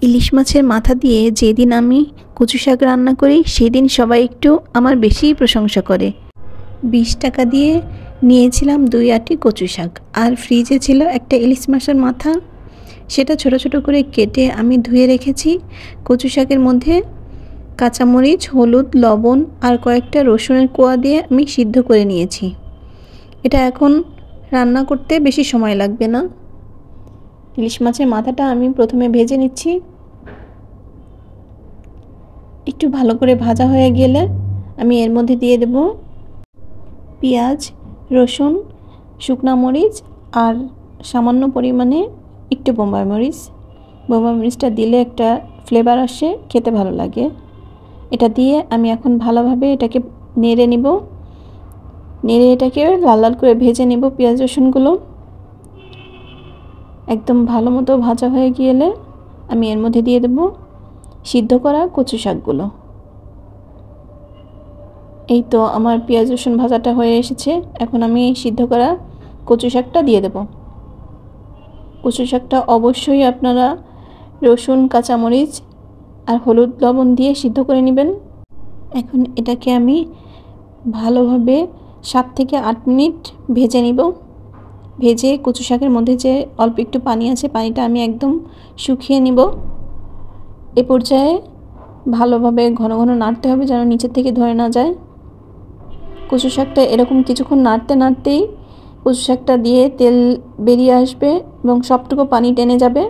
ইলিশ মাছের মাথা দিয়ে যেদিন আমি কচু শাক রান্না করি সেদিন সবাই একটু আমার বেশিই প্রশংসা করে। 20 টাকা দিয়ে নিয়েছিলাম 2 আঁটি কচু শাক, আর ফ্রিজে ছিল একটা ইলিশ মাছের মাথা। সেটা ছোট ছোট করে কেটে আমি ধুয়ে রেখেছি। কচু শাকের মধ্যে কাঁচামরিচ, হলুদ, লবণ আর কয়েকটা রসুনের কোয়া দিয়ে আমি সিদ্ধ করে নিয়েছি। এটা এখন রান্না করতে বেশি সময় লাগবে না। ইলিশ মাছের মাথাটা আমি প্রথমে ভেজে নিচ্ছি। একটু ভালো করে ভাজা হয়ে গেলে আমি এর মধ্যে দিয়ে দেব পেঁয়াজ, রসুন, শুকনো মরিচ আর সামান্য পরিমাণে একটু বোম্বাই মরিচ। বোম্বাই মরিচটা দিলে একটা ফ্লেভার আসে, খেতে ভালো লাগে। এটা দিয়ে আমি এখন ভালোভাবে এটাকে নেড়ে নিব। নেড়ে এটাকে লাল লাল করে ভেজে নেব পেঁয়াজ রসুনগুলো। একদম ভালো মতো ভাজা হয়ে গেলে আমি এর মধ্যে দিয়ে দেব সিদ্ধ করা কচু শাকগুলো। এই তো আমার পেঁয়াজ রসুন ভাজাটা হয়ে এসেছে। এখন আমি সিদ্ধ করা কচু শাকটা দিয়ে দেব। কচু শাকটা অবশ্যই আপনারা রসুন, কাঁচামরিচ আর হলুদ লবণ দিয়ে সিদ্ধ করে নেবেন। এখন এটাকে আমি ভালোভাবে 7 থেকে 8 মিনিট ভেজে নিব। ভেজে কচু শাকের মধ্যে যে অল্প একটু পানি আছে, পানিটা আমি একদম শুকিয়ে নিব। এ পর্যায়ে ভালোভাবে ঘন ঘন নাড়তে হবে যেন নিচের থেকে ধরে না যায়। কচু শাকটা এরকম কিছুক্ষণ নাড়তে নাড়তেই কচু শাকটা দিয়ে তেল বেরিয়ে আসবে এবং সবটুকু পানি টেনে যাবে।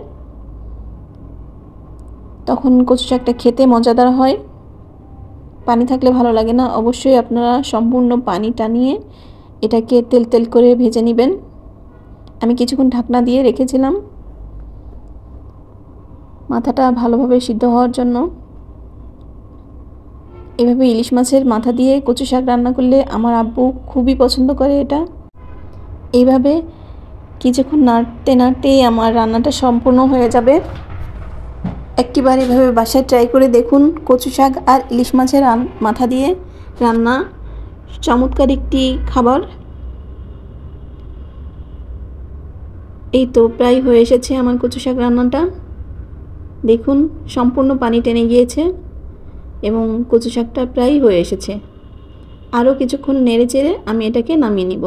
তখন কচু শাকটা খেতে মজাদার হয়। পানি থাকলে ভালো লাগে না। অবশ্যই আপনারা সম্পূর্ণ পানি টানিয়ে এটাকে তেল তেল করে ভেজে নেবেন। আমি কিছুক্ষণ ঢাকনা দিয়ে রেখেছিলাম মাথাটা ভালোভাবে সিদ্ধ হওয়ার জন্য। এভাবে ইলিশ মাছের মাথা দিয়ে কচু শাক রান্না করলে আমার আব্বু খুবই পছন্দ করে এটা। এইভাবে কিছুক্ষণ নাড়তে নাড়তেই আমার রান্নাটা সম্পূর্ণ হয়ে যাবে। একটিবার এভাবে বাসায় ট্রাই করে দেখুন। কচু শাক আর ইলিশ মাছের মাথা দিয়ে রান্না চমৎকার একটি খাবার। এই তো প্রায় হয়ে এসেছে আমার কচু শাক রান্নাটা। দেখুন সম্পূর্ণ পানি টেনে গিয়েছে এবং কচু শাকটা প্রায় হয়ে এসেছে। আরও কিছুক্ষণ নেড়ে চেড়ে আমি এটাকে নামিয়ে নিব।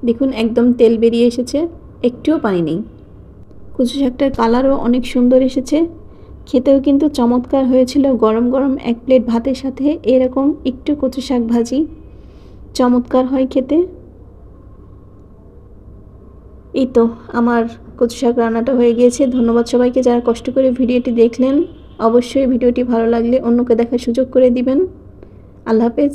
দেখুন একদম তেল বেরিয়ে এসেছে, একটুও পানি নেই। কচু শাকটার কালারও অনেক সুন্দর এসেছে, খেতেও কিন্তু চমৎকার হয়েছিল। গরম গরম 1 প্লেট ভাতের সাথে এরকম একটু কচু শাক ভাজি চমৎকার হয় খেতে। এই তো আমার কচু শাক রান্নাটা হয়ে গিয়েছে। ধন্যবাদ সবাইকে যারা কষ্ট করে ভিডিওটি দেখলেন। অবশ্যই ভিডিওটি ভালো লাগলে অন্যকে দেখার সুযোগ করে দিবেন। আল্লাহ হাফেজ।